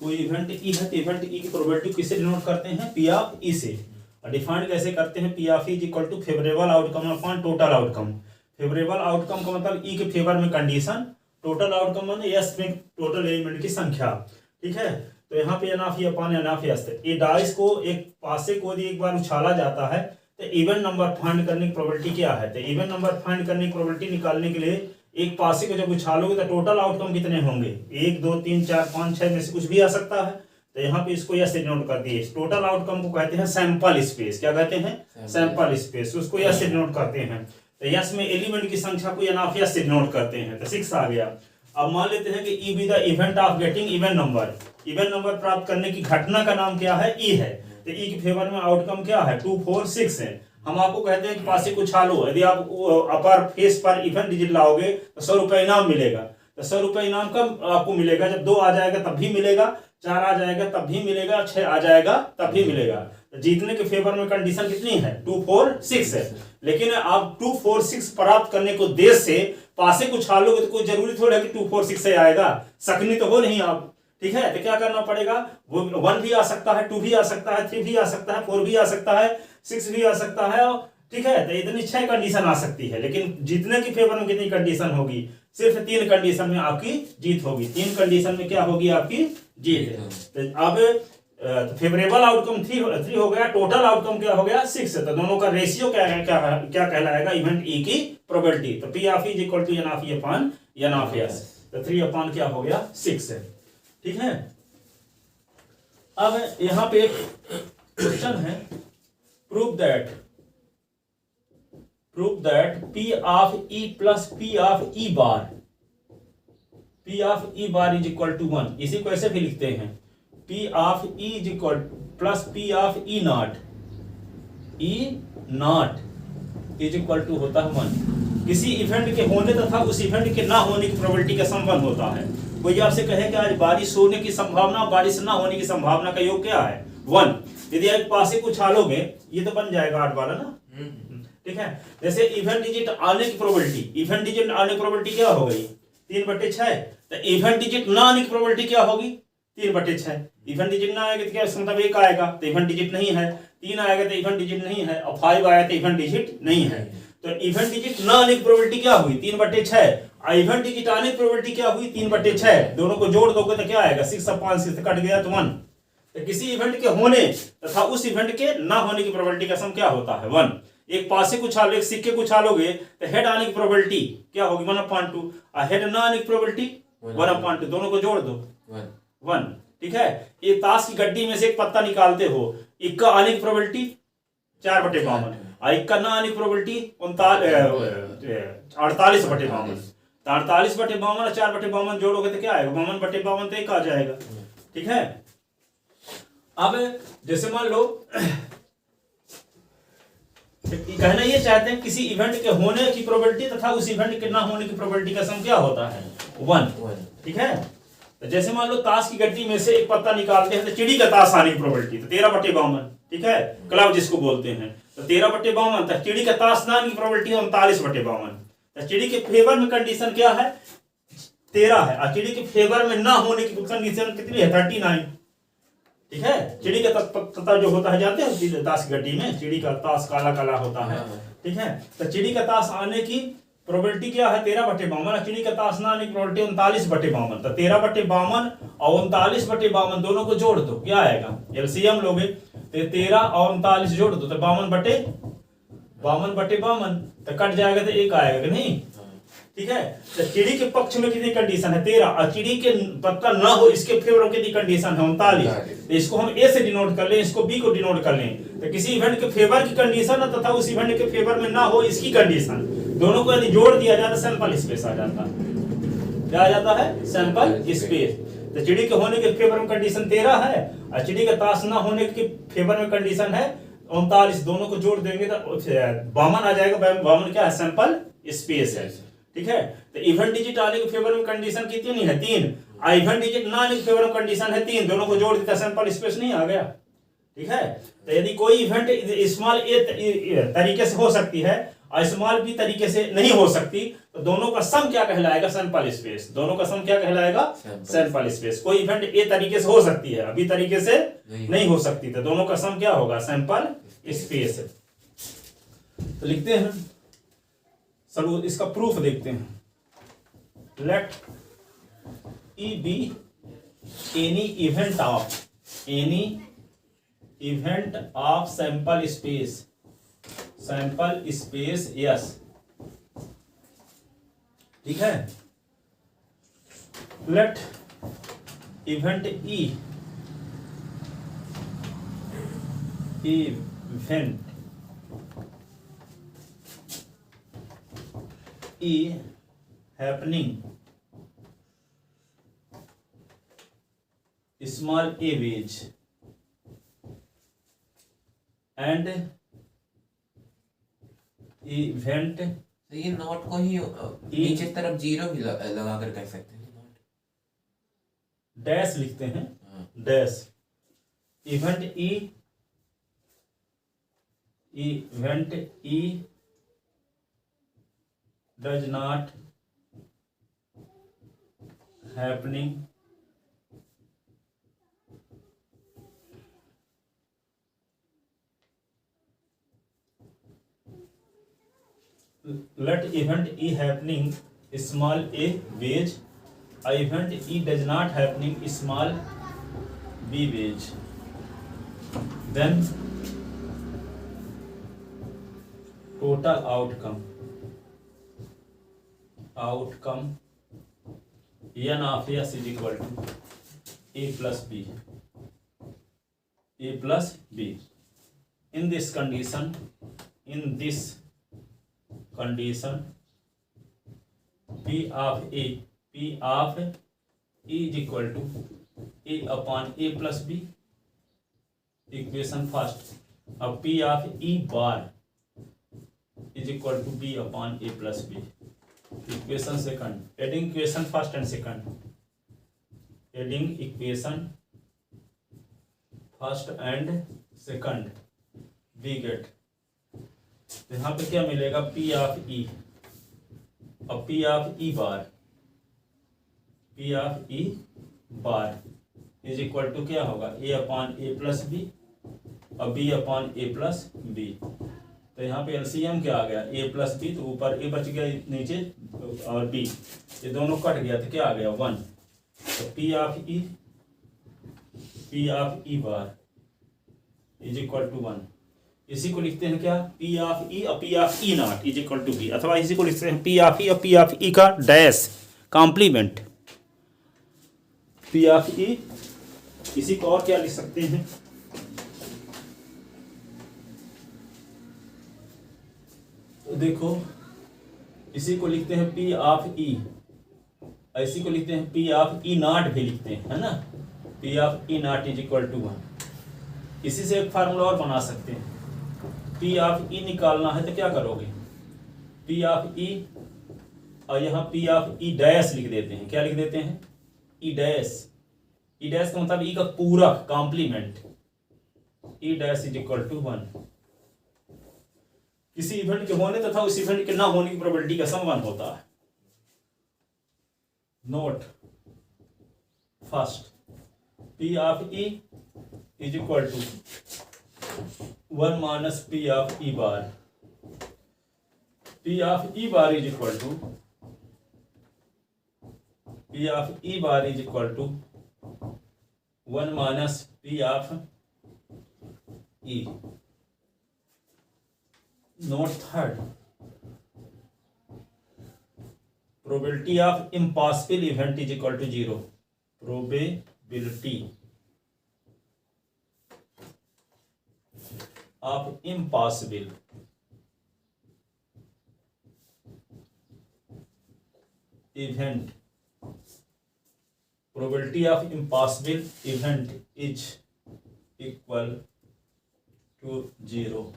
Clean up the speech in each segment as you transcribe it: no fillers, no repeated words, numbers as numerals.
कोई event E है तो इवेंट ई की प्रोबेबिलिटी किससे डिनोट करते हैं, पी ऑफ ई से। और डिफाइंड कैसे करते हैं, P of E is equal to favourable outcome upon total outcome. Favourable outcome का मतलब ई के फेवर में कंडीशन, टोटल आउटकम माने यस में टोटल एलिमेंट की संख्या, ठीक है। तो यहाँ पे n of E upon n of S, ये डाइस को एक पासे को यदि एक बार उछाला जाता है तो इवन नंबर फाइंड करने की प्रोबेबिलिटी क्या है, तो इवन नंबर फाइंड करने की प्रोबेबिलिटी निकालने के लिए एक पासे को जब उछालोगे तो टोटल आउटकम कितने होंगे, 1 2 3 4 5 6 में से कुछ भी आ सकता है। तो यहाँ पे इसको यस डिनोट कर दिए, टोटल आउटकम को कहते हैं सैंपल स्पेस, क्या कहते हैं, सैंपल स्पेस, उसको यस डिनोट करते हैं। तो यस में एलिमेंट की संख्या को एन ऑफ यस से डिनोट करते हैं। तो 6 आ गया। अब मान लेते हैं कि E be the event of getting even number, even number प्राप्त करने की घटना का नाम क्या है, ई है। तो ई के फेवर में आउटकम क्या है, 2 4 6 है। हम आपको कहते हैं कि पासे को छालो, यदि आप अपर फेस पर इवन डिजिट लाओगे तो 100 रुपये इनाम मिलेगा। तो 100 रुपये इनाम कब आपको मिलेगा, जब 2 आ जाएगा तब भी मिलेगा, 4 आ जाएगा तब भी मिलेगा, 6 आ जाएगा तब भी मिलेगा। तो जीतने के फेवर में कंडीशन कितनी है, 2 4 6 है। लेकिन आप 2 4 6 प्राप्त करने को देश से पासे को छालोगे तो कोई जरूरी थोड़ा है कि 2 4 6 से आएगा, सकनी तो हो नहीं आप, ठीक है। तो क्या करना पड़ेगा, वो 1 भी आ सकता है, 2 भी आ सकता है, 3 भी आ सकता है, 4 भी आ सकता है, 6 भी आ सकता है, ठीक है। तो इतनी 6 कंडीशन आ सकती है। लेकिन जीतने की फेवर में कितनी कंडीशन होगी, सिर्फ 3 कंडीशन में आपकी जीत होगी। 3 कंडीशन में क्या होगी, आपकी जीत। तो अब फेवरेबल आउटकम 3 हो गया, टोटल आउटकम क्या हो गया, 6। तो दोनों का रेशियो क्या कहलाएगा, इवेंट ई की प्रोबेबिलिटी। तो P of E is equal to n of E upon n of S. तो 3 अपॉन क्या हो गया, 6 है, ठीक है। अब यहां पे एक क्वेश्चन है, prove that P of E plus P of E bar, P of E bar is equal to 1। इसी को ऐसे भी लिखते हैं, P of E is equal plus P of E naught is equal to होता है 1। किसी इवेंट के होने तथा उस इवेंट के ना होने की प्रोबेबिलिटी का संबंध होता है। कोई आपसे कहे कि आज बारिश होने की संभावना, बारिश ना होने की संभावना का योग क्या है, 1। यदि आप पासे को छालोगे ये तो बन जाएगा 8 वाला ना, ठीक है। जैसे इवेंट डिजिट आने की प्रोबेबिलिटी, इवेंट डिजिट आने की प्रोबेबिलिटी क्या हो गई, 3/6। तो इवेंट डिजिट ना आने की प्रोबेबिलिटी क्या होगी, 3/6। इवेंट डिजिट ना आएगा तो क्या मतलब 1 आएगा तो इवेंट डिजिट नहीं है, 3 आएगा तो इवेंट डिजिट नहीं है, और 5 आया तो इवेंट डिजिट नहीं है। तो इवेंट डिजिट ना आने की प्रोबेबिलिटी क्या हुई, 3/6। इवेंट डिजिट आने की प्रोबेबिलिटी क्या हुई, 3/6। दोनों को जोड़ दोगे तो क्या आएगा, 6/6 कट गया तो 1। तो किसी इवेंट के होने तथा उस इवेंट के ना होने की प्रोबेबिलिटी का सम क्या होता है, 1। एक पासे को छालो, एक सिक्के को छालोगे तो हेड आने की प्रोबेबिलिटी क्या होगी, 1/2, और हेड ना आने की प्रोबेबिलिटी 1/2। दोनों को जोड़ दो 1, ठीक है। ये ताश की गड्डी में से एक पत्ता निकालते हो, इक्का आने की प्रोबेबिलिटी 4/52, और इक्का ना आने की प्रोबेबिलिटी 48/52। तो 48/52 और 4/52 जोड़ोगे तो क्या आएगा, 52/52 तो 1 आ जाएगा, ठीक है। अब जैसे मान लो कहना ये चाहते हैं किसी इवेंट के होने की प्रोबेबिलिटी तथा उस इवेंट के ना होने की प्रोबेबिलिटी का सम क्या होता है, 1, ठीक है। तो जैसे मान लो ताश की गड्डी में से एक पत्ता निकालते हैं तो चिड़ी का ताश आने की प्रोबेबिलिटी तो 13/52, ठीक है, क्लब जिसको बोलते हैं। तो 13/52 तो चिड़ी का ताश ना आने की प्रोबेबिलिटी 39/52। तो चिड़ी के फेवर में कंडीशन क्या है, 13 है, और चिड़ी के फेवर में ना होने की कंडीशन कितनी है, 39, ठीक है। चिड़ी का पत्ता जो होता है जानते हैं, ताश की गड्डी में चिड़ी का ताश काला काला होता है, ठीक है। तो चिड़ी का ताश आने की प्रोबेबिलिटी क्या है, 13/52। चिड़ी का ताश ना आने की प्रोबेबिलिटी 39/52। तो 13/52 और 39/52 दोनों को जोड़ दो, क्या आएगा, एलसीएम लोगे तो 13 और 39 जोड़ दो तो 52/52 तो कट जाएगा तो 1 आएगा कि नहीं, ठीक है। तो चिड़ी के पक्ष में कितनी कंडीशन है, 13, और चिड़ी के पत्ता ना हो इसके फेवर में कितनी कंडीशन है, 39। तो इसको हम ए से डिनोट कर लें, इसको बी को डिनोट कर लें। तो किसी इवेंट के फेवर की कंडीशन तथा उस इवेंट के फेवर में ना हो इसकी कंडीशन, दोनों को यदि जोड़ दिया जाता सैंपल स्पेस आ जाता है, क्या आ जाता है, सैंपल स्पेस। तो चिड़ी के होने के फेवर में कंडीशन 13 है, और चिड़ी का ताश ना होने के फेवर में कंडीशन है 39। दोनों को जोड़ देंगे तो 52 आ जाएगा। 52 क्या है, सैंपल स्पेस है, ठीक है। तो इवेंट डिजिट आने के फेवर में कंडीशन कितनी है, 3, और इवेंट डिजिट ना आने के फेवर में कंडीशन है 3। दोनों को जोड़ देता सैंपल स्पेस नहीं आ गया, ठीक है। तो यदि कोई इवेंट स्मॉल ए तरीके से हो सकती है स्मॉल बी तरीके से नहीं हो सकती, तो दोनों का सम क्या कहलाएगा? Sample space. दोनों का सम क्या कहलाएगा? Sample space. कोई इवेंट ए तरीके से हो सकती है, अभी तरीके से नहीं हो सकती, तो दोनों का सम क्या होगा? Sample space. तो लिखते हैं सब, इसका प्रूफ देखते हैं। Let E be any event of sample space S. ठीक है। Let event E happening small a ways and event. तो ये नॉट को ही नीचे तरफ जीरो भी लगा कर कह सकते हैं। नॉट डैश लिखते हैं, dash event E does not happening let event E happening small a wage, event E does not happening small b wage, then total outcome n of s is equal to a plus b. In this condition P of E is equal to A upon A plus B. Equation first. अब P of E bar is equal to B upon A plus B. Equation second. Adding equation first and second. Adding equation first and second. We get. तो यहाँ पे क्या मिलेगा? P of E। अब P of E bar is equal to क्या होगा? A upon A plus B और B upon A plus B. तो यहाँ पे एलसीएम क्या आ गया? A प्लस बी, तो ऊपर A बच गया नीचे और B, ये दोनों कट गया तो क्या आ गया? 1। तो P of E bar is equal to 1। इसी को लिखते हैं क्या? P of E और P of E not is equal to B, अथवा इसी को लिखते हैं P of E और P of E का dash complement. P of E, इसी को और क्या लिख सकते हैं? तो देखो, इसी को लिखते हैं P of E, इसी को लिखते हैं P of E नॉट भी लिखते हैं, है ना? P of E not is equal to 1। इसी से एक फार्मूला और बना सकते हैं। P of E निकालना है तो क्या करोगे? P of E और यहाँ P of E डैश लिख देते हैं। क्या लिख देते हैं? E डैश का मतलब E का पूरक complement. E dash is equal to 1। किसी इवेंट के होने तथा उस इवेंट के ना होने की प्रोबेबिलिटी का सम 1 होता है। Note first, P of E is equal to 1 minus P of E bar. P of E bar is equal to 1 minus P of E. Note third. Probability of impossible event is equal to 0. Probability of impossible event is equal to 0।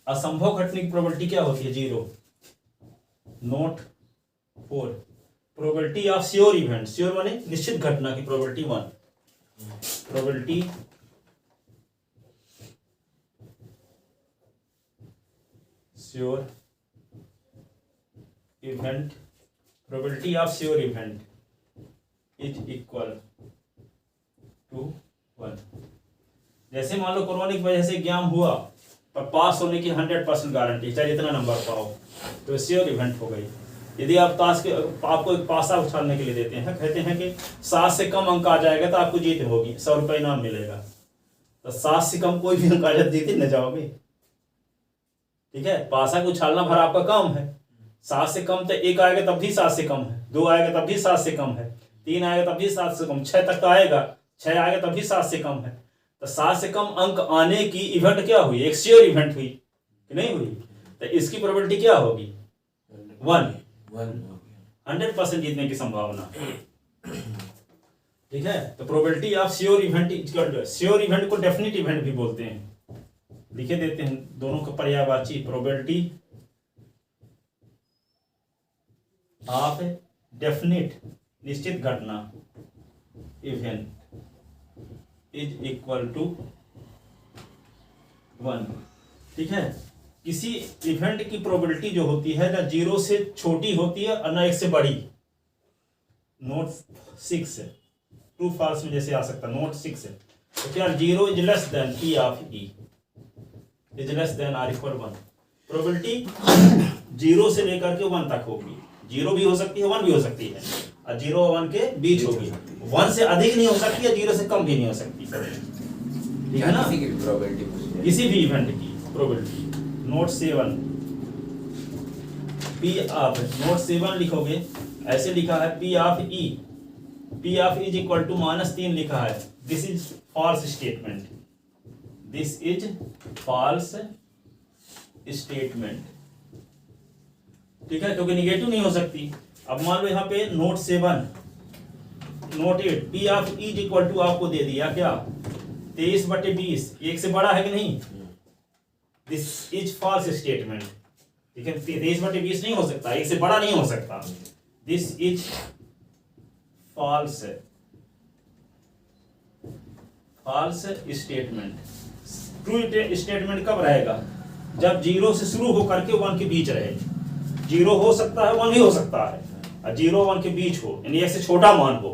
असंभव घटने की probability क्या होती है? 0। Note 4, probability of sure event, sure माने निश्चित घटना की probability 1। Probability sure event, probability of sure event is equal to 1। जैसे मान लो कोरोना की वजह से एग्जाम हुआ पर पास होने की 100% गारंटी, चाहे जितना नंबर पाओ, तो श्योर इवेंट हो गई। यदि आप आपको एक पासा उछालने के लिए देते हैं, कहते हैं कि 7 से कम अंक आ जाएगा तो आपको जीत होगी, 100 रुपये इनाम मिलेगा, तो 7 से कम कोई भी अंक आ जाए जीते न जाओगे। ठीक है, पासा को उछालना भर आपका काम है। 7 से कम तो 1 आएगा तब भी 7 से कम है, 2 आएगा तब भी 7 से कम है, 3 आएगा तब भी 7 से कम, 6 तक तो आएगा, 6 आएगा तब भी 7 से कम है। तो 7 से कम अंक आने की इवेंट क्या हुई? एक श्योर इवेंट हुई कि नहीं हुई? तो इसकी प्रोबेबिलिटी क्या होगी? 1। 100% जीतने की संभावना। ठीक है, तो probability of sure event, sure event को डेफिनेट इवेंट भी बोलते हैं। लिखे देते हैं दोनों का पर्यायवाची, प्रोबेबिलिटी ऑफ डेफिनेट निश्चित घटना इवेंट इज इक्वल टू 1। ठीक है, किसी इवेंट की प्रोबेबिलिटी जो होती है ना 0 से छोटी होती है और ना 1 से बड़ी। नोट 6 है, ट्रू फॉल्स में जैसे आ सकता है, नोट 6 है, तो क्या 0 is less than P of E is less than or equal 1। Probability 0 से लेकर के 1 तक होगी, 0 भी हो सकती है 1 भी हो सकती है, और 0 और 1 के बीच होगी। 1 से अधिक नहीं हो सकती है, 0 से कम भी नहीं हो सकती। ठीक है ना, किसी की भी प्रोबेबिलिटी, किसी भी इवेंट की probability. Note 7 P of, note 7 लिखोगे, ऐसे लिखा है P of E, P of is equal to -3 लिखा है। This is false statement, this is false statement. ठीक है, क्योंकि निगेटिव नहीं हो सकती। अब मान लो यहाँ पे note 7, note 8 P of is equal to आपको दे दिया क्या 23/20, 1 से बड़ा है कि नहीं? This is false statement. ठीक है, 23/20 नहीं हो सकता, 1 से बड़ा नहीं हो सकता। This is false statement. True statement कब रहेगा? जब 0 से शुरू होकर के 1 के बीच रहे। 0 हो सकता है 1 भी हो सकता है, और 0 1 के बीच हो, यानी 1 से छोटा मान हो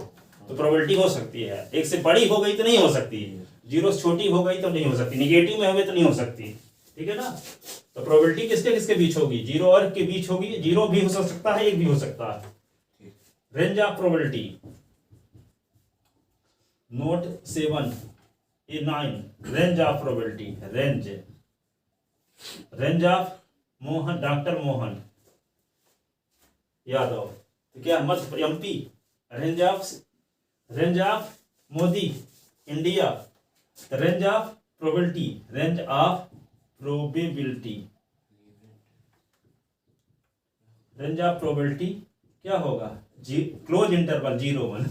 तो प्रोबेबिलिटी हो सकती है। 1 से बड़ी हो गई तो नहीं हो सकती, 0 से छोटी हो गई तो नहीं हो सकती, निगेटिव में हुए तो नहीं हो सकती। ठीक है ना, तो प्रोबेबिलिटी किसके किसके बीच होगी? 0 और 1 के बीच होगी। 0 भी हो सकता है, 1 भी हो सकता है। रेंज ऑफ प्रोबेबिलिटी, नोट 7 ये 9 range of probability, range of Mohan, doctor Mohan Yadav, तो क्या मत MP. Range of Modi India, range of probability, range of probability, range of probability क्या होगा? क्लोज इंटरवल 0 1,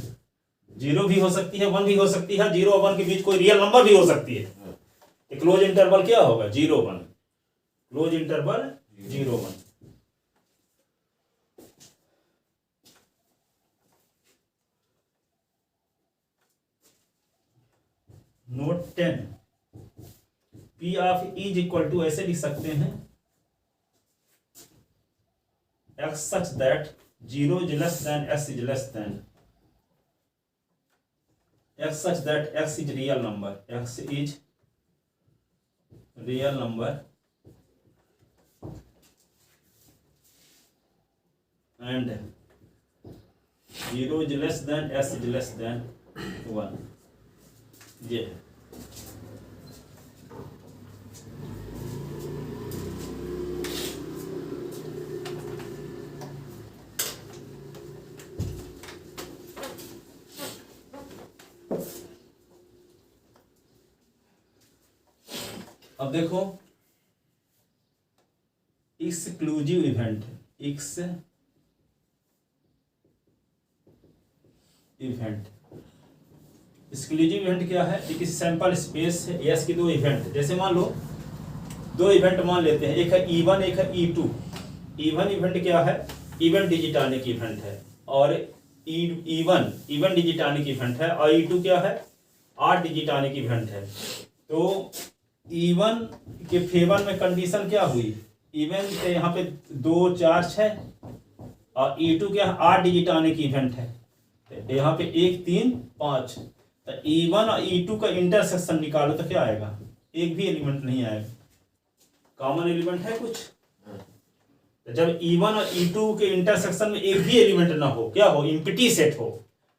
0 भी हो सकती है 1 भी हो सकती है, 0 और 1 के बीच कोई रियल नंबर भी हो सकती है। क्लोज इंटरवल क्या होगा? 0 1, close interval 0 1। Note 10 P of is equal to ऐसे लिख सकते हैं x such that 0 is less than x is less than, x such that x is real number, x is real number and 0 is less than s is less than 1। ये है। अब देखो exclusive event, exclusive event क्या है? एक sample space है, yes की 2 event. जैसे मान लो 2 इवेंट मान लेते हैं, एक है E1 एक है E2। E1 इवेंट क्या है? इवेंट डिजिटानिक इवेंट है, और E1 डिजिटानिक इवेंट है, और E2 क्या है? 8 डिजिटानिक इवेंट है। तो E1 के फेवर में कंडीशन क्या हुई? इवेंट यहाँ पे 2 4 6 और E2 क्या 8 डिजिट आने की इवेंट है। तो यहाँ पे 1 3 5, तो E1 और E2 का इंटरसेक्शन निकालो तो क्या आएगा, एक भी एलिमेंट नहीं आएगा। कॉमन एलिमेंट है कुछ? तो जब E1 और E2 के इंटरसेक्शन में एक भी एलिमेंट ना हो, क्या हो, एम्प्टी सेट हो,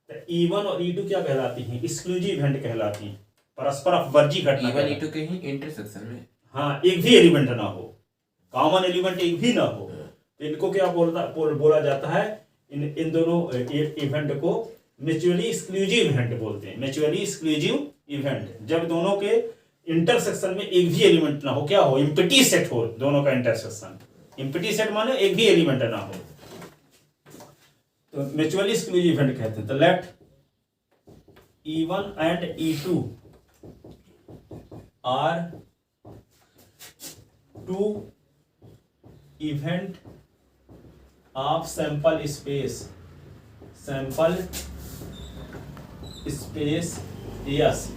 तो E1 और E2 क्या कहलाती हैं, एक्सक्लूसिव इवेंट कहलाती हैं, परस्पर अपवर्जी घटना। E1 E2 के ही इंटरसेक्शन में हाँ, एक भी एलिमेंट ना हो, कॉमन एलिमेंट एक भी ना हो, तो इनको क्या बोला जाता है, इन दोनों इवेंट को म्यूचुअली एक्सक्लूसिव इवेंट बोलते हैं। म्यूचुअली एक्सक्लूसिव इवेंट जब दोनों के इंटरसेक्शन में एक भी एलिमेंट ना हो, क्या हो, एम्प्टी सेट हो दोनों का इंटरसेक्शन। एम्प्टी सेट माने एक भी एलिमेंट ना हो, तो म्यूचुअली एक्सक्लूसिव इवेंट कहते हैं। तो late E1 and E2 are two event of sample space yes,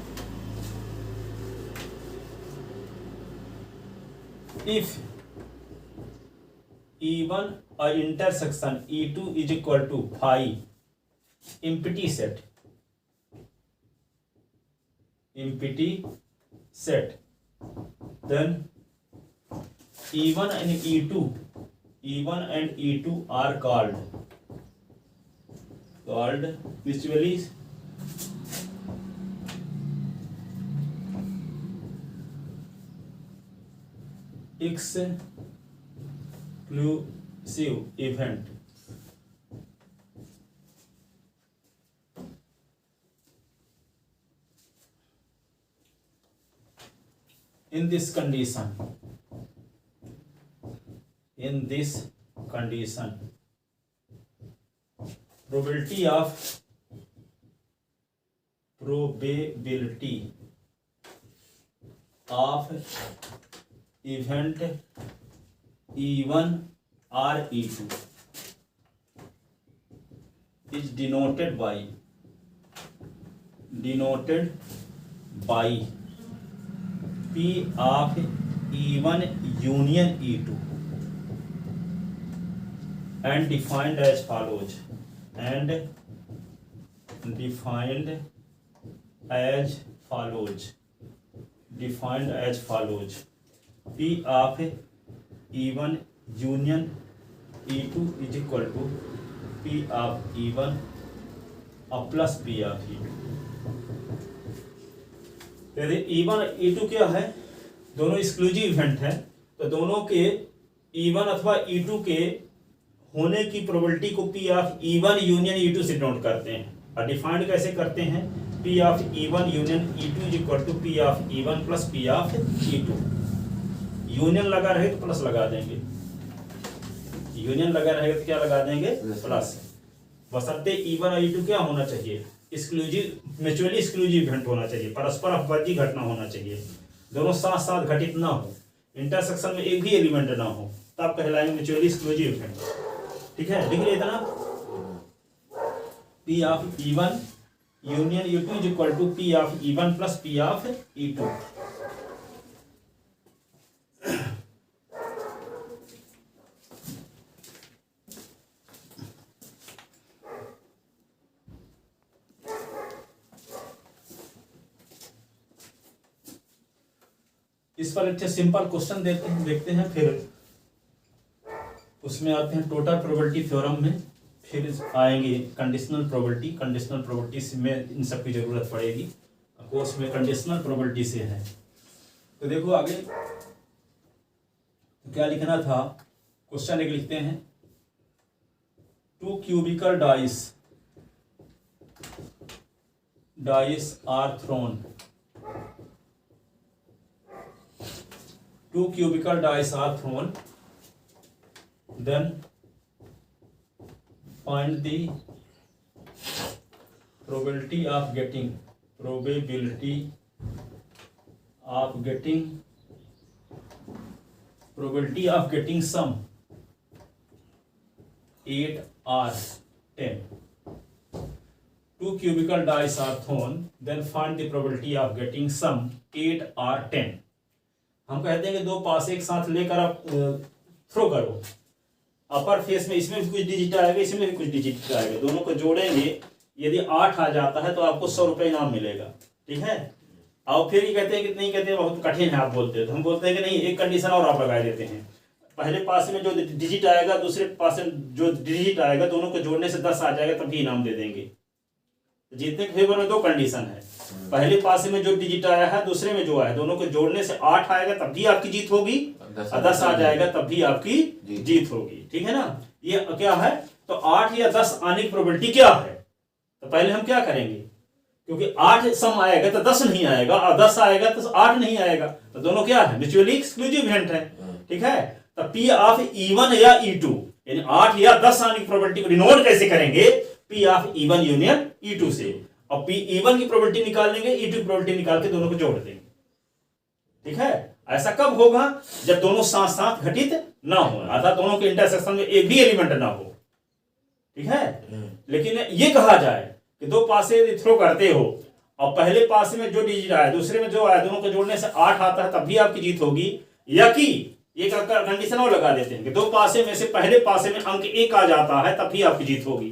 if E1 or intersection E2 is equal to phi empty set, then E1 and E2 are called mutually exclusive event. In this condition, probability of event E1 or E2 is denoted by P of E1 union E2 and defined as follows. P of E1 union E2 is equal to P of E1 plus P of E2। यदि E1 और E2 क्या है, दोनों exclusive event है, तो दोनों के E1 अथवा E2 के होने की प्रोबेबिलिटी को P of E1 union E2 से नोट करते हैं। और डिफाइंड कैसे करते हैं, P of E1 union E2 is equal to P of E1 plus P of E2। Union लगा रहे तो प्लस लगा देंगे, यूनियन लगा रहेगा तो क्या लगा देंगे, प्लस। बशर्ते E1 और E2 क्या होना चाहिए, एक्सक्लूसिव म्यूचुअली एक्सक्लूसिव इवेंट होना चाहिए, परस्पर अपवर्ती घटना होना चाहिए, दोनों साथ साथ घटित ना हो, इंटरसेक्शन में एक भी एलिमेंट ना हो, तब कहलाएंगे म्यूचुअली एक्सक्लूसिव इवेंट। ठीक है, लिख लिया इतना। P of E1 union E2 is equal to P of E1 plus P of E2। इस पर एक सिंपल क्वेश्चन देखते हैं, फिर उसमें आते हैं टोटल प्रोबेबिलिटी थ्योरम में, फिर आएंगे कंडीशनल प्रोबेबिलिटी में इन सब की जरूरत पड़ेगी, कोर्स में कंडीशनल प्रोबेबिलिटी से है। तो देखो आगे तो क्या लिखना था, क्वेश्चन एक लिखते हैं, 2 cubical dice are thrown, 2 cubical dice are thrown, then find the probability of getting sum 8 or 10। 2 cubical dice are thrown, then find the probability of getting sum 8 or 10। हम कहते हैं कि दो पास एक साथ लेकर आप थ्रो करो, अपर फेस में इसमें भी कुछ डिजिट आएगा, इसमें भी कुछ डिजिट आएगा, दोनों को जोड़ेंगे, यदि 8 आ जाता है तो आपको 100 रुपये इनाम मिलेगा। ठीक है। और फिर ये कहते हैं कि नहीं, कहते हैं बहुत कठिन है आप बोलते हो, तो हम बोलते हैं कि नहीं, एक कंडीशन और आप लगा देते हैं, पहले पास में जो डिजिट आएगा, दूसरे पास में जो डिजिट आएगा, दोनों को जोड़ने से 10 आ जाएगा, तभी इनाम दे देंगे। जीतने के फेवर में 2 कंडीशन है, पहले पास में जो डिजिट आया है, दूसरे में जो आया, दोनों को जोड़ने से 8 आएगा तब भी आपकी जीत होगी, 10 आ जाएगा तब भी आपकी जीत होगी। ठीक है ना। ये क्या है, तो 8 या 10 आने की प्रोबेबिलिटी क्या है, तो पहले हम क्या करेंगे, क्योंकि 8 सम आएगा तो 10 नहीं आएगा, और 10 आएगा तो 8 नहीं आएगा, तो दोनों क्या है, म्यूचुअली एक्सक्लूसिव इवेंट है। ठीक है। तो P ऑफ E1 या E2, यानी 8 या 10 आने की प्रोबेबिलिटी को डिनोट कैसे करेंगे, P of E1 union E2 से, और P E1 की प्रोबेबिलिटी निकाल लेंगे, E2 की प्रोबेबिलिटी निकाल के दोनों को जोड़ देंगे। ठीक है। ऐसा कब होगा, जब दोनों साथ साथ घटित ना हो, अर्थात दोनों के इंटरसेक्शन में एक भी एलिमेंट ना हो। ठीक है। लेकिन ये कहा जाए कि 2 पासे यदि थ्रो करते हो और पहले पासे में जो डिजिट आया, दूसरे में जो आया, दोनों को जोड़ने से 8 आता है तब भी आपकी जीत होगी, या कि ये कंडीशन और लगा देते हैं कि 2 पासे में से पहले पासे में अंक 1 आ जाता है तब भी आपकी जीत होगी।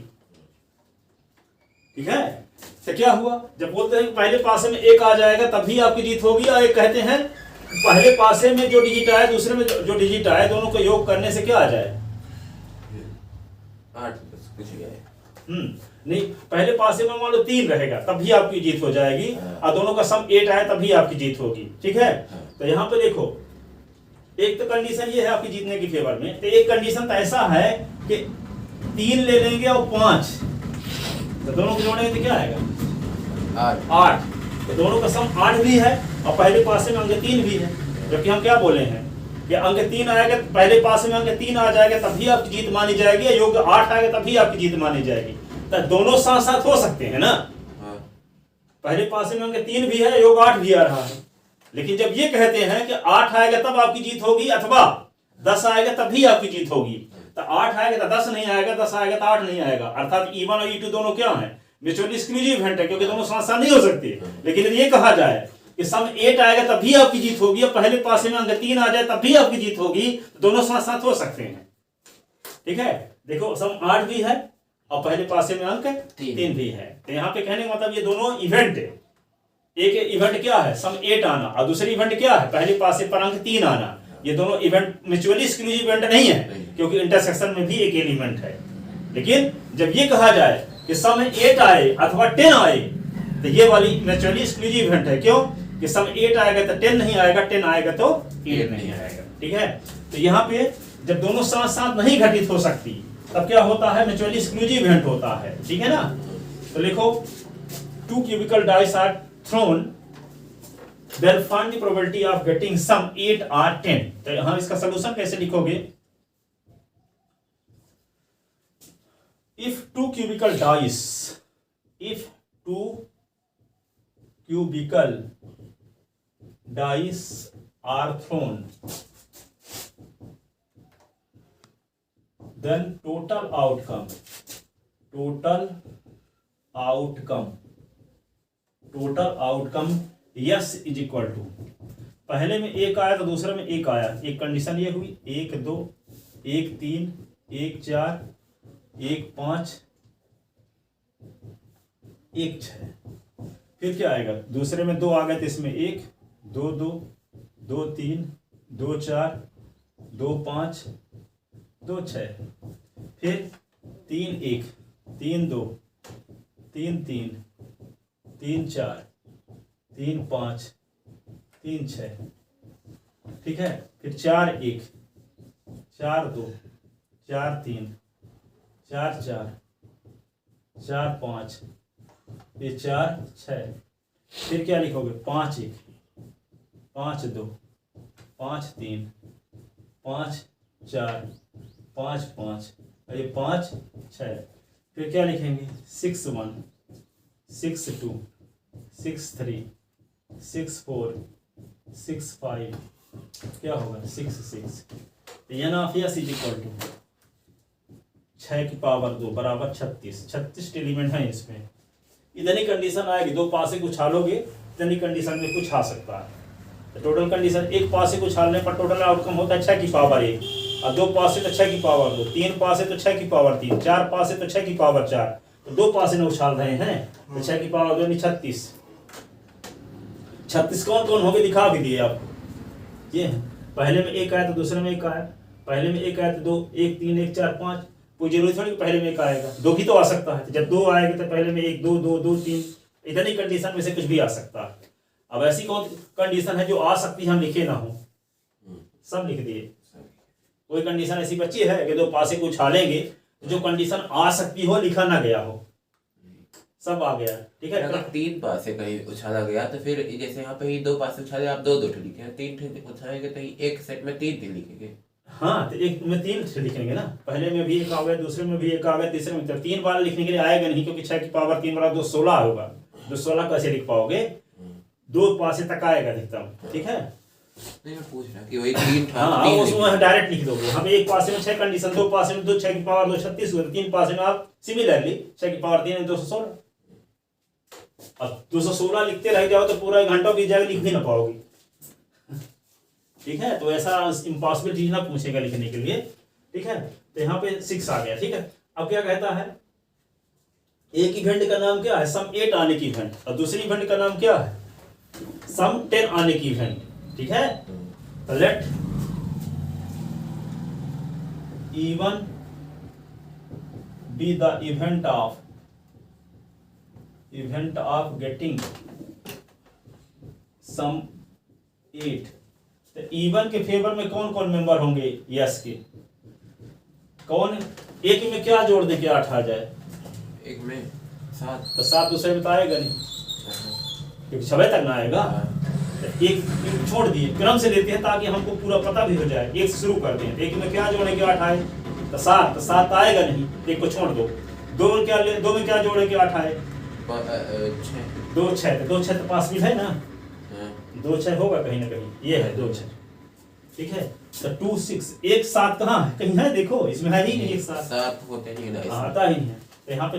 ठीक है। तो क्या हुआ, जब बोलते हैं कि पहले पासे में 1 आ जाएगा तब भी आपकी जीत होगी, और एक कहते हैं पहले पासे में जो डिजिट आया, दूसरे में जो डिजिट आया, दोनों को योग करने से क्या आ जाए, 8 कुछ भी है। नहीं, पहले पासे में मान लो 3 रहेगा तब भी आपकी जीत हो जाएगी, और दोनों का सम 8 आया तभी आपकी जीत होगी। ठीक है। तो यहाँ पे देखो, एक तो कंडीशन ये है आपकी जीतने की फेवर में, तो एक कंडीशन तो ऐसा है कि 3 ले लेंगे और 5, तो दोनों को जोड़ेंगे तो क्या आएगा, 8, तो दोनों का सम 8 भी है, और पहले पासे में अंक 3 भी है, जबकि हम क्या बोले हैं कि अंक 3 आएगा, पहले पासे में अंक 3 आ जाएगा तभी आपकी जीत मानी जाएगी, या योग 8 आएगा तभी आपकी जीत मानी जाएगी। तो दोनों साथ साथ हो सकते हैं ना, पहले पासे में अंक 3 भी है, योग 8 भी आ रहा है, लेकिन जब ये कहते हैं कि 8 आएगा तब आपकी जीत होगी, अथवा 10 आएगा तभी आपकी जीत होगी, तो 8 आएगा तो 10 नहीं आएगा, 10 आएगा तो 8 नहीं आएगा, अर्थात E1 और E2 दोनों क्या है, म्यूचुअली एक्सक्लूसिव इवेंट है, क्योंकि दोनों साथ साथ नहीं हो सकते। लेकिन यदि ये कहा जाए कि सम 8 आएगा तब भी आपकी जीत होगी, और पहले पासे में अंक 3 आ जाए तब भी आपकी जीत होगी, तो दोनों साथ साथ हो सकते हैं। ठीक है। देखो, सम 8 भी है और पहले पासे में अंक 3 भी है, तो यहाँ पे कहने का मतलब ये दोनों इवेंट, एक इवेंट क्या है, सम 8 आना, और दूसरी इवेंट क्या है, पहले पासे पर अंक 3 आना, ये दोनों इवेंट म्यूचुअली एक्सक्लूसिव इवेंट नहीं है, क्योंकि इंटरसेक्शन में भी एक एलिमेंट है। लेकिन जब ये कहा जाए कि सम 8 आए अथवा 10 आए, तो ये वाली म्यूचुअली एक्सक्लूसिव इवेंट है। क्यों, कि सम 8 आएगा तो 10 नहीं आएगा, 10 आएगा तो 8 नहीं आएगा। ठीक है। तो यहाँ पे जब दोनों साथ साथ नहीं घटित हो सकती, तब क्या होता है, म्यूचुअली एक्सक्लूसिव इवेंट होता है। ठीक है ना। तो लिखो, 2 cubical dice are thrown, then find the probability of getting sum 8 or 10। तो यहाँ इसका सलूशन कैसे लिखोगे, if 2 cubical dice are thrown, then total outcome yes is equal to, पहले में 1 आया तो दूसरे में 1 आया, एक कंडीशन ये हुई, 1 2 1 3 1 4 1 5 1 6, फिर क्या आएगा, दूसरे में 2 आ गए तो इसमें 1 2 2 2 3 2 4 2 5 2 6, फिर 3 1 3 2 3 3 3 4 3 5 3 6, ठीक है। फिर 4 1 4 2 4 3 4 4 4 5, ये 4 6, फिर क्या लिखोगे, 5 1 5 2 5 3 5 4 5 5, ये 5 6, फिर क्या लिखेंगे, 6 1 6 2 6 3 6 4 6 5, क्या होगा 6 6। N of S is equal to 6 की पावर 2 बराबर 36 एलिमेंट है इसमें। इतनी कंडीशन आएगी, 2 पासे को उछालोगे इतनी कंडीशन में कुछ आ सकता है। तो टोटल कंडीशन, एक पासे को उछालने पर टोटल आउटकम होता है 6 की पावर 1, अब 2 पास है तो 6 की पावर 2, 3 पास है तो 6 की पावर 3, 4 पास है तो 6 की पावर 4, तो 2 पास में उछाल रहे हैं तो 6 की पावर 2 यानी 36। 36 कौन कौन हो गए दिखा भी दिए आपको। ये है, पहले में एक आया तो दूसरे में एक आया, पहले में एक आया तो 2, 1 3 1 4 5, कोई जरूरी थोड़ी पहले में एक आएगा, 2 भी तो आ सकता है, तो जब 2 आएगा तो पहले में 1 2 2 2 3, इतनी कंडीशन में से कुछ भी आ सकता है। अब ऐसी कौन कंडीशन है जो आ सकती है हम लिखे ना हो, सब लिख दिए। कोई कंडीशन ऐसी बची है कि 2 पासे को उछालेंगे जो कंडीशन आ सकती हो लिखा ना गया हो, सब आ गया। ठीक है, अगर 3 पासे कहीं उछाला गया तो फिर जैसे यहाँ पे ही 2 पासे उछाले आप 2 2 लिखे, 3 उछालेंगे तो एक सेट में 3 लिखेंगे। हाँ, तो एक में 3 लिखेंगे ना, पहले में भी एक आ गया, दूसरे में भी एक आ गया, तीसरे में तो 3 बार लिखने के लिए आएगा नहीं, क्योंकि 6 की पावर 3 बराबर 2 16 होगा, 2 16 कैसे लिख पाओगे, 2 पासे तक आएगा अधिकतम। ठीक है, नहीं मैं पूछ रहा कि वही 3 था, हाँ, 3 उसमें डायरेक्ट लिख दोगे। हम एक पासे में 6 कंडीशन, 2 पासे में 2, 6 की पावर 2 36 हुआ, 3 पासे में आप सिमिलरली 6 की पावर 3 216। अब 216 लिखते रह जाओ तो पूरा 1 घंटा बीत जाएगा, लिख भी ना पाओगे। ठीक है, तो ऐसा इम्पॉसिबल चीज ना पूछेगा लिखने के लिए। ठीक है, तो यहाँ पे 6 आ गया। ठीक है, अब क्या कहता है, एक इवेंट का नाम क्या है, सम 8 आने की इवेंट, और दूसरी इवेंट का नाम क्या है, सम 10 आने की इवेंट। ठीक है, तो late E1 be the event of getting sum 8। तो E1 के फेवर में कौन कौन मेंबर होंगे यस के, कौन, एक में क्या जोड़ दें कि 8 आ जाए, एक में 7, तो 7 दूसरे में तो आएगा नहीं, क्योंकि 6 तक ना आएगा। तो एक छोड़ दिए, क्रम से लेते हैं ताकि हमको पूरा पता भी हो जाए। एक से शुरू करते हैं, एक में क्या जोड़ेंगे 8 आए, तो 7, तो 7 आएगा नहीं, एक को छोड़ दो। 2 में क्या जोड़ेंगे 8 आए, 2 6, तो 2 6 तो पास भी है ना, 2 6 होगा कहीं ना कहीं, ये है 2 6। ठीक है, तो 2 6, 1 7 कहाँ है, कहीं है देखो, इसमें है ही नहीं, 1 7 होते नहीं ना, आता ही नहीं है। तो यहाँ पे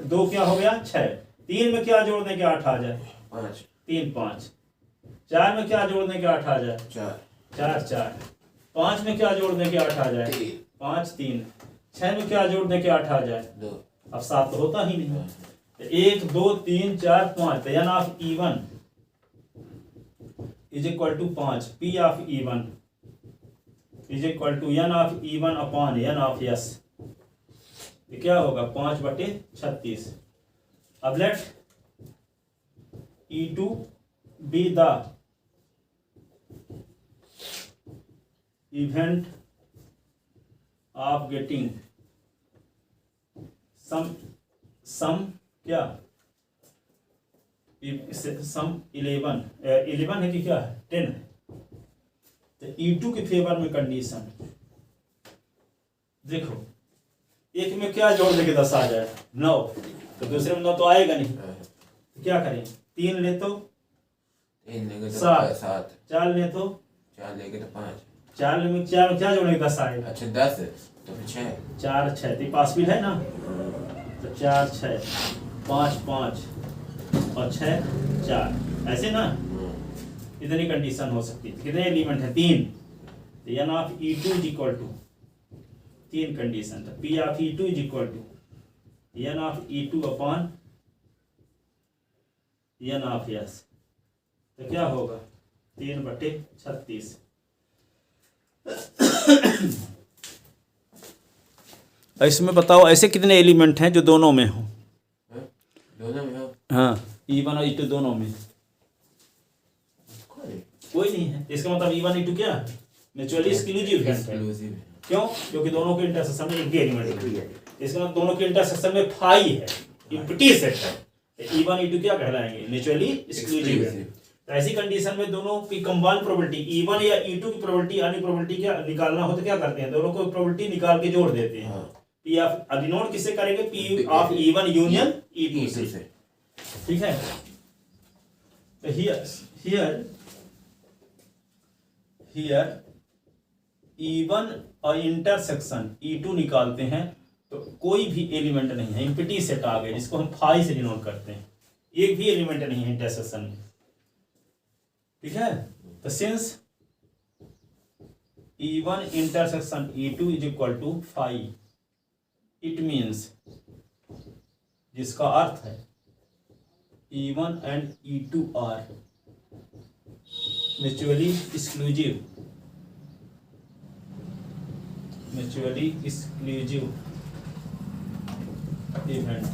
2 क्या हो गया 6, 3 में क्या जोड़ने के 8 आ जाए, 5, 3 5, 4 में क्या जोड़ने के 8 आ जाए, 4 4, 5 में क्या जोड़ने के 8 आ जाए, 5 3, 6 में क्या जोड़ने के 8 आ जाए, 2। अब 7 तो होता ही नहीं। 1 2 3 4 5, तो n of E1 is equal to 5, P of E1 is equal to n of E1 upon n of S। ये क्या होगा 5/36। अब let E2 be the event of getting some क्या, सम 11 है कि क्या है 10 है। तो E2 के फेवर में कंडीशन देखो, एक में क्या जोड़ देके 10 आ जाए 9, तो दूसरे में 9 तो आएगा नहीं, तो क्या करें, 3 ले तो 7, 4 ले तो 4 लेके तो 5, 4 में क्या जोड़ेंगे 10 आएगा, अच्छा 10 तो फिर 6, 4 6, तो पास भी है ना, तो 4 6 5 5 और 6 4, ऐसे ना, इतनी कंडीशन हो सकती है। कितने एलिमेंट है 3, तो n of E2 is equal to 3 condition, तो P of E2 is equal to n of E2 upon n of S। तो क्या होगा 3/36। इसमें बताओ ऐसे कितने एलिमेंट हैं जो दोनों में हो, दोनों में हो, हाँ E1 और E2 दोनों में कोई नहीं है, इसका मतलब E1 E2 क्या म्यूचुअली एक्सक्लूसिव है। एक्सक्लूसिव है। क्यों, क्योंकि दोनों के इंटरसेक्शन में एक भी एलिमेंट है, इसका मतलब दोनों के इंटरसेक्शन में फाई है, इम्पटी सेट है। E1 E2 क्या कहलाएंगे, म्यूचुअली एक्सक्लूसिव है। तो ऐसी कंडीशन में दोनों की कंबाइंड प्रोबेबिलिटी E1 या E2 की प्रोबेबिलिटी अन्य प्रोबेबिलिटी क्या निकालना हो तो क्या करते हैं, दोनों को प्रोबेबिलिटी निकाल के जोड़ देते हैं। P ऑफ डिनोट किससे करेंगे, P of E1 union E2 से। ठीक है, तो हियर E1 और इंटरसेक्शन E2 निकालते हैं तो कोई भी एलिमेंट नहीं है, इम्पटी सेट आ गए जिसको हम फाई से डिनोट करते हैं, एक भी एलिमेंट नहीं है इंटरसेक्शन में। ठीक है, तो since E1 intersection E2 is equal to phi. It means, जिसका अर्थ है E1 and E2 are mutually exclusive event.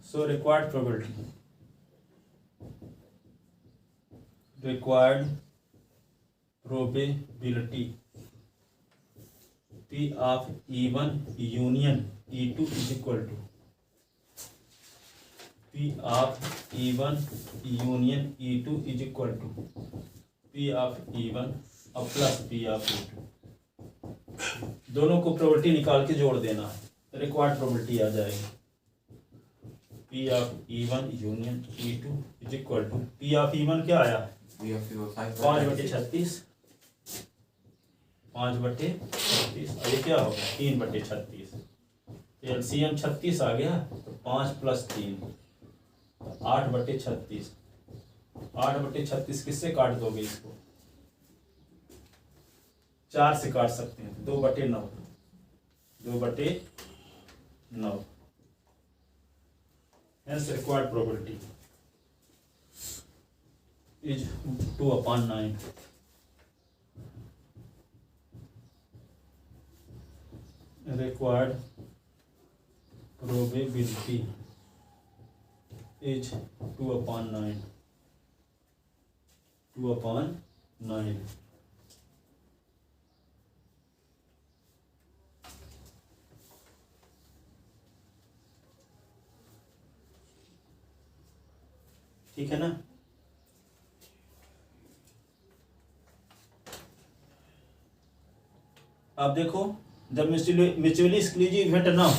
So required probability P of E1 union E2 is equal to P of E1 union E2 is equal to P of E1 और plus P of E2। दोनों को probability निकाल के जोड़ देना है, required probability आ जाएगी। P of E1 union E2 is equal to P of E1 क्या आया? 5/36 और ये क्या होगा 3/36। एलसीएम 36 आ गया तो 5 + 3 8/36। 8/36 किससे काट दोगे इसको? 4 से काट सकते हैं, 2/9 2/9। Hence required probability is 2/9। Required probability is 2/9। 2/9। ठीक है ना? अब देखो, जब म्यूचुअली एक्सक्लूसिव इवेंट ना हो,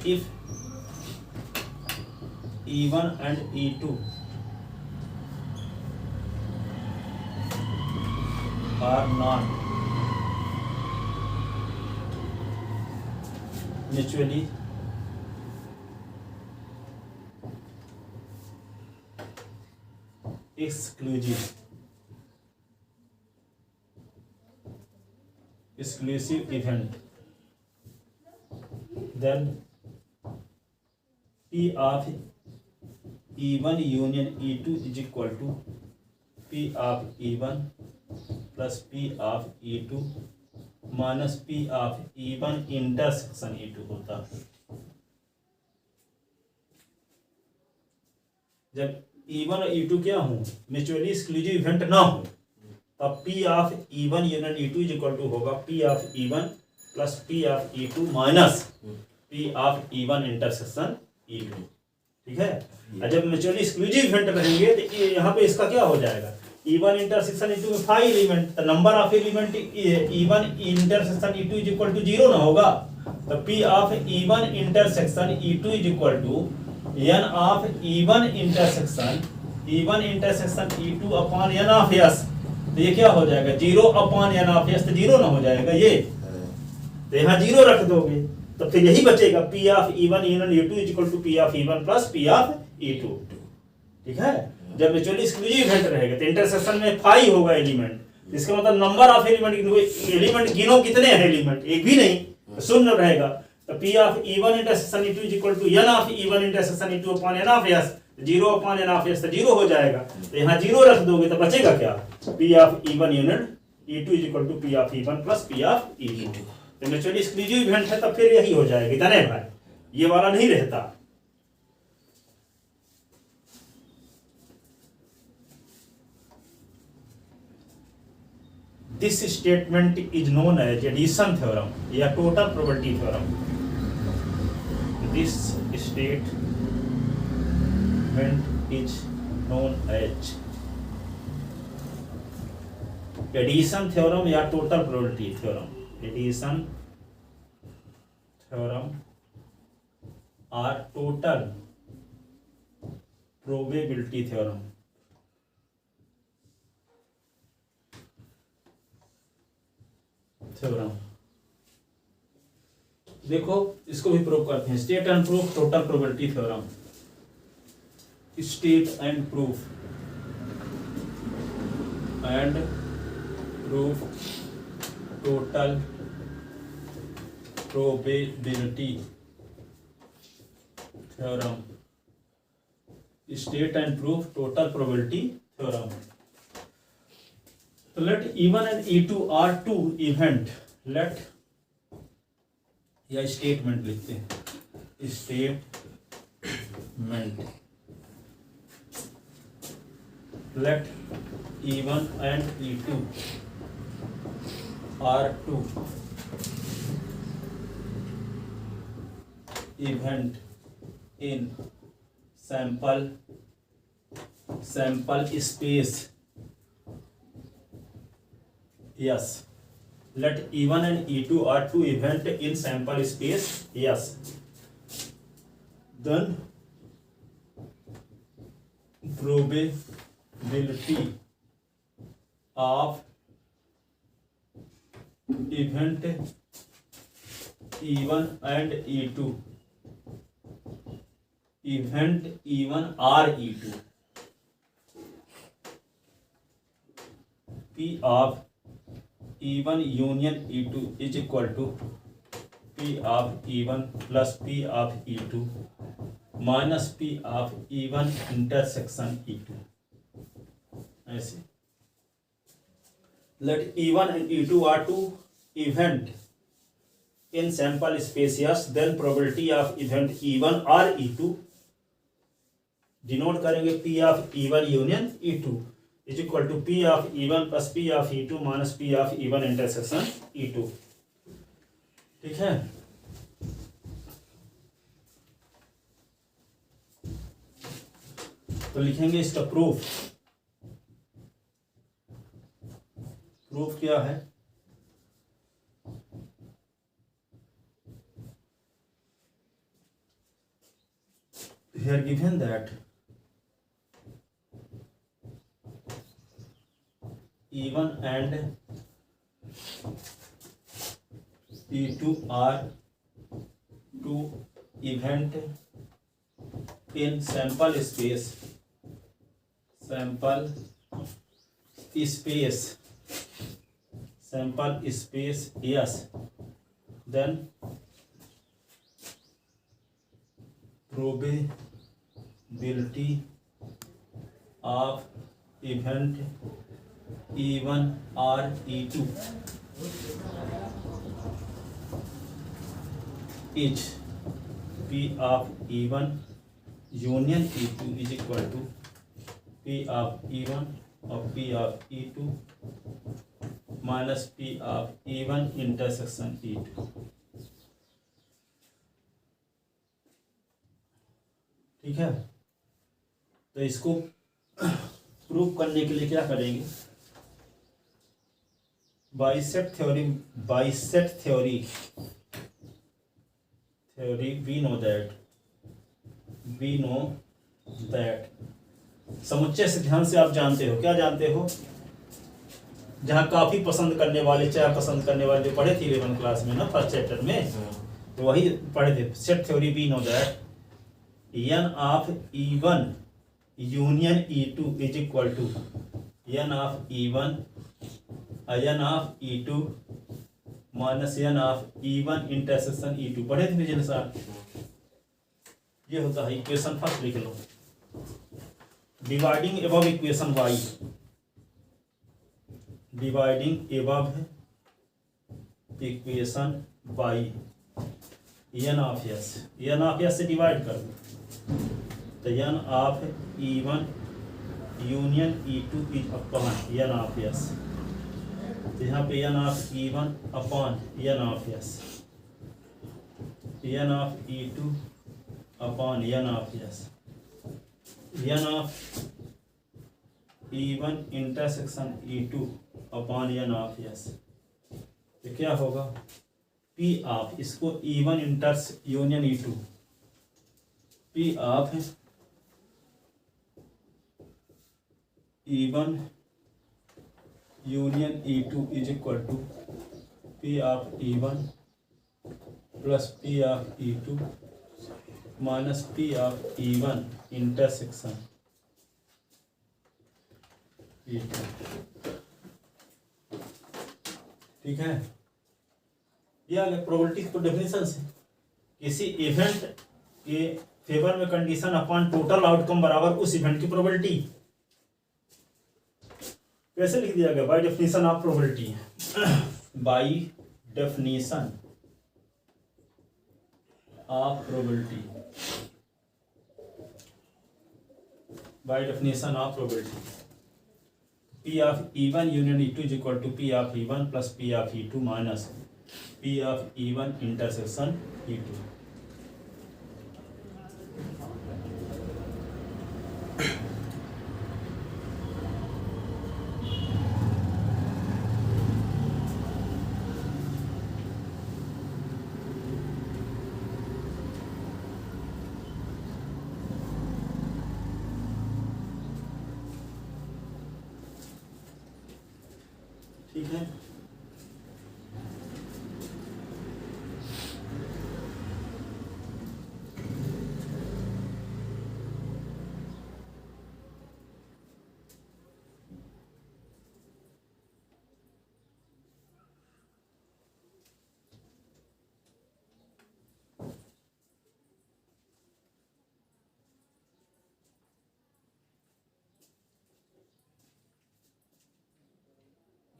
if E1 and E2 are not mutually exclusive event, then P of E1 union E2 is equal to P of E1 plus P of E2 minus P of E1 intersection E2 होता। जब E1 और E2 क्या हो, mutually exclusive event ना हो, तब P of E1 union E2 is equal to होगा P of E1 plus P of E2 minus P of E1 intersection E2। ठीक है? और जब म्यूचुअली एक्सक्लूसिव इवेंट रहेंगे तो यहाँ पे इसका क्या हो जाएगा, E1 इंटरसेक्शन E2 में 5 एलिमेंट, तो number of element E1 intersection E2 is equal to 0 ना होगा, तो P of E1 intersection E2 is equal to n of E1 intersection E2 upon n of s। तो ये क्या हो जाएगा 0 अपॉन n of s, तो 0 ना हो जाएगा ये, तो यहाँ 0 रख दोगे तो फिर यही बचेगा P of E1 union E2 is equal to P of E1 plus P of E2। ठीक है? जब म्यूचुअली एक्सक्लूसिव इवेंट रहेगा तो इंटरसेक्शन में 5 होगा एलिमेंट, इसका मतलब नंबर ऑफ एलिमेंट गिनो कितने हैं एलिमेंट, एक भी नहीं, तो शून्य रहेगा। तो P of E1 intersection E2 is equal to n of E1 intersection E2 upon n of s, 0 upon n of s, तो 0 हो जाएगा, तो यहाँ 0 रख दोगे तो बचेगा क्या, P of E1 unit E2 is equal to P of E1 plus P of E2। तो म्यूचुअली एक्सक्लूसिव इवेंट है तब फिर यही हो जाएगा, इतना है भाई, ये वाला नहीं रहता। This statement is known as addition theorem या total probability theorem. This statement is known as addition theorem या total probability theorem. Addition theorem और टोटल प्रोबेबिलिटी थ्योरम। थ्योरम देखो, इसको भी प्रूव करते हैं, state and proof total probability theorem. state and proof total probability theorem. State and proof total probability theorem. So let E1 and E2 are two event. Let या statement लिखते हैं, statement. Let E1 and E2 are two event in sample space. Yes. Let E1 and E2 are two event in sample space. Yes. Then probability of event E1 and E2. Event E1 or E2. P of E1 union E2 is equal to P of E1 plus P of E2 minus P of E1 intersection E2. ऐसे. Let E1 and E2 are two event in sample space. Yes, then probability of event E1 or E2 denote करेंगे P of E1 union E2 is equal to P of E1 plus P of E2 minus P of E1 intersection E2. ठीक है. तो लिखेंगे इसका proof. Proof क्या है? Here given that E1 and E2 are two event in sample space. Yes. Then probability of event E1 or E2 is P of E1 union E2 is equal to P of E1 of P of E2 minus P of E1 intersection E2. ठीक है. तो इसको prove करने के लिए क्या करेंगे? Bisect theory we know that समुच्चय सिद्धांत से आप जानते हो. क्या जानते हो? जहाँ काफी पसंद करने वाले, चाय पसंद करने वाले जो पढ़े थे 11 क्लास में ना, फर्स्ट चैप्टर में, तो वही पढ़े थे. Set theory we know that n of E1 union E2 is equal to n of E1 n of E2 minus n of E1 intersection E2. पढ़े थे विजय साहब? ये होता है इक्वेशन. फर्स्ट लिख लो. Dividing above equation y, dividing above equation y n of s से divide कर दो. तो n of E1 union E2 is upon n of s. तो यहाँ पे n of E1 upon n of s, n of E2 upon n of s, n of E1 intersection E2 upon n of s. तो क्या होगा? P of इसको E1 इंटर्स union E2, P of E1 union E2 is equal to P of E1 plus P of E2 minus P of E1 intersection E2। ठीक है, ये आ गया probability को definition से। किसी इवेंट के फेवर में कंडीशन अपॉन टोटल आउटकम बराबर उस इवेंट की प्रोबेबिलिटी। कैसे लिख दिया गया? By definition of probability. By definition of probability, by definition of probability, P of E1 union E2 is equal to P of E1 plus P of E2 minus P of E1 intersection E2। ठीक है,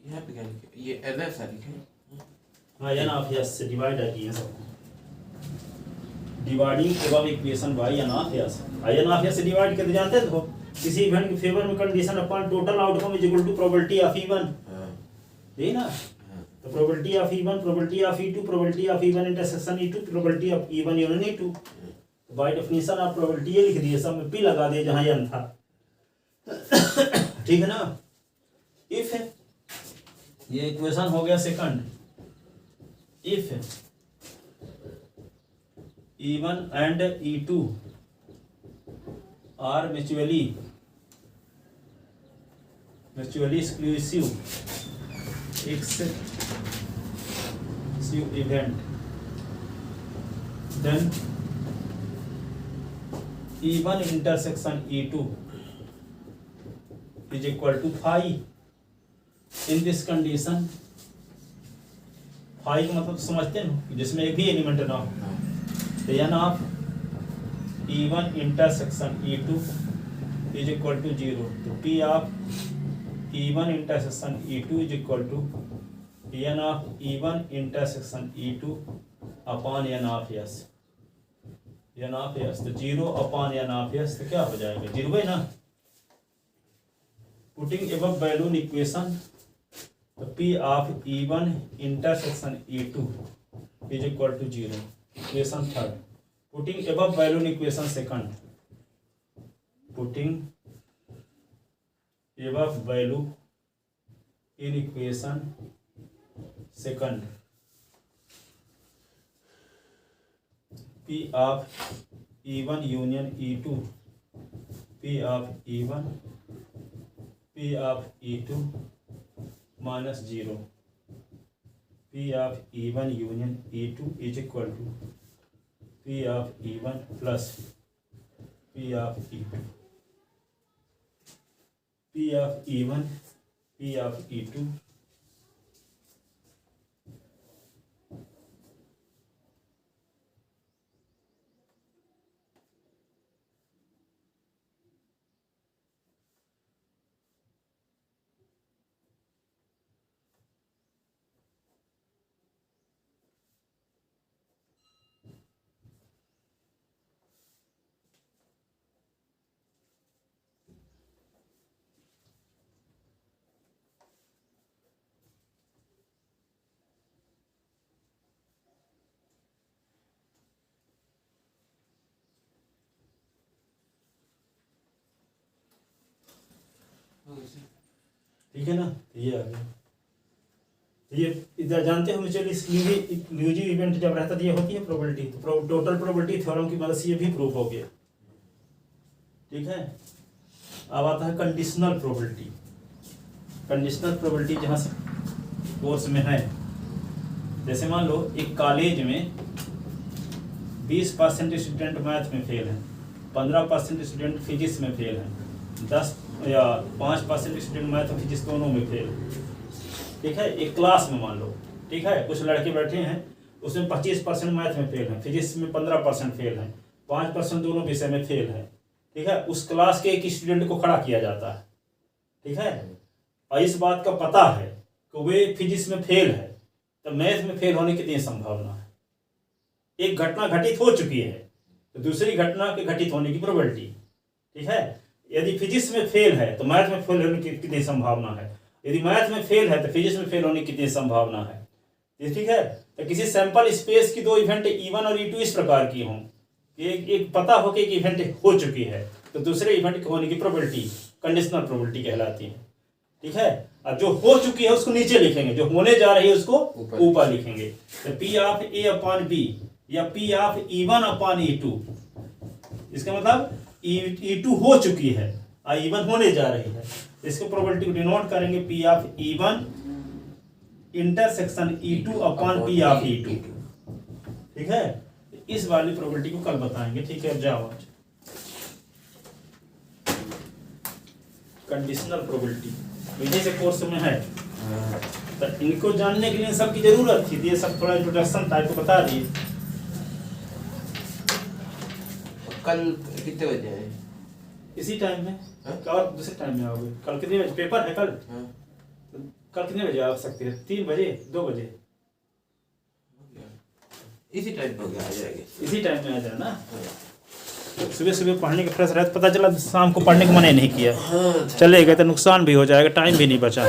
यहाँ पे क्या लिखे? ये error सा लिखे। हाँ एन ऑफ एस से डिवाइड है किए सबको। Dividing above equation by n of S. N of S से डिवाइड करते जानते हो, किसी इवेंट के फेवर में condition upon total outcome is equal to probability of E1। यही ना? तो probability of E1, probability of E2, probability of E1 intersection E2, probability of E1 union E2। तो बाय डेफिनेशन आप प्रोबेबिलिटी ये लिख दिए, सब में पी लगा दिए जहां एन था। ठीक है ना? इफ है, ये इक्वेशन हो गया second. If E1 and E2 are mutually exclusive event, then E1 intersection E2 is equal to phi। In this condition, phi का मतलब समझते हैं, जिसमें एक भी एलिमेंट ना हो। तो n of E1 intersection E2 is equal to 0। तो P of E1 intersection E2 is equal to n of E1 intersection E2 upon n of S. N of S तो 0 अपॉन एन ऑफ एस, तो क्या हो जाएगा? 0 है ना? Putting above value in equation, तो P of E1 intersection E2 is equal to 0। Equation third, putting above value in equation second, putting above value in equation second, P of E1 union E2, P of E1 P of E2 minus 0, P of E1 union E2 is equal to P of E1 plus P of E2, P of E1 P of E2 ठीक है ना? ये आ गया। ये इधर जानते हो mutually exclusive event जब रहता है, ये होती है प्रोबेबिलिटी। तो टोटल प्रोबेबिलिटी थ्योरम की मदद से ये भी प्रूफ हो गया। ठीक है, अब आता है कंडीशनल प्रोबेबिलिटी। कंडीशनल प्रोबेबिलिटी जहाँ से कोर्स में है, जैसे मान लो एक कॉलेज में 20% स्टूडेंट मैथ में फेल हैं, 15% स्टूडेंट फिजिक्स में फेल हैं, 10 या 5% स्टूडेंट मैथ और फिजिक्स दोनों में फेल हैं। ठीक है, एक क्लास में मान लो, ठीक है, कुछ लड़के बैठे हैं, उसमें 25% मैथ में फेल हैं, फिजिक्स में 15% फेल हैं, 5% दोनों विषय में फेल हैं। ठीक है, उस क्लास के एक स्टूडेंट को खड़ा किया जाता है। ठीक है, और इस बात का पता है कि वे फिजिक्स में फेल है, तो मैथ में फेल होने की कितनी संभावना है। एक घटना घटित हो चुकी है तो दूसरी घटना के घटित होने की प्रोबेबिलिटी। ठीक है, यदि फिजिक्स में फेल है तो मैथ में फेल होने की कितनी संभावना है, यदि मैथ में फेल है तो फिजिक्स में फेल होने की कितनी संभावना है। ठीक है, तो किसी सैंपल स्पेस की दो इवेंट E1 और E2 इस प्रकार की हों कि एक पता हो कि एक इवेंट हो चुकी है तो दूसरे इवेंट होने की प्रोबेबिलिटी कंडीशनल प्रोबेबिलिटी कहलाती है। ठीक है, अब जो हो चुकी है उसको नीचे लिखेंगे, जो होने जा रही है उसको ऊपर लिखेंगे। तो P of A upon B या P of E1 upon E2, इसका मतलब E2 हो चुकी है और E1 होने जा रही है, इसको प्रोबेबिलिटी को डिनोट करेंगे P of E1 intersection E2 upon P of E2। ठीक है, इस वाली प्रोबेबिलिटी को कल बताएंगे। ठीक है, अब जाओ आज कंडीशनल प्रोबेबिलिटी विजय से कोर्स में है, तो इनको जानने के लिए सबकी जरूरत थी, ये सब थोड़ा इंट्रोडक्शन टाइप को बता दिए। कल कितने बजे आए? इसी टाइम में और दूसरे टाइम में आओगे? कल कितने बजे पेपर है? कल कल कितने बजे आ सकते हैं? 3 बजे 2 बजे? इसी टाइम पे आ जाएंगे, इसी टाइम में आ जाना। सुबह सुबह पढ़ने का फ्रेश रहता, पता चला शाम को पढ़ने का मन ही नहीं किया, चले गए तो नुकसान भी हो जाएगा, टाइम भी नहीं बचा।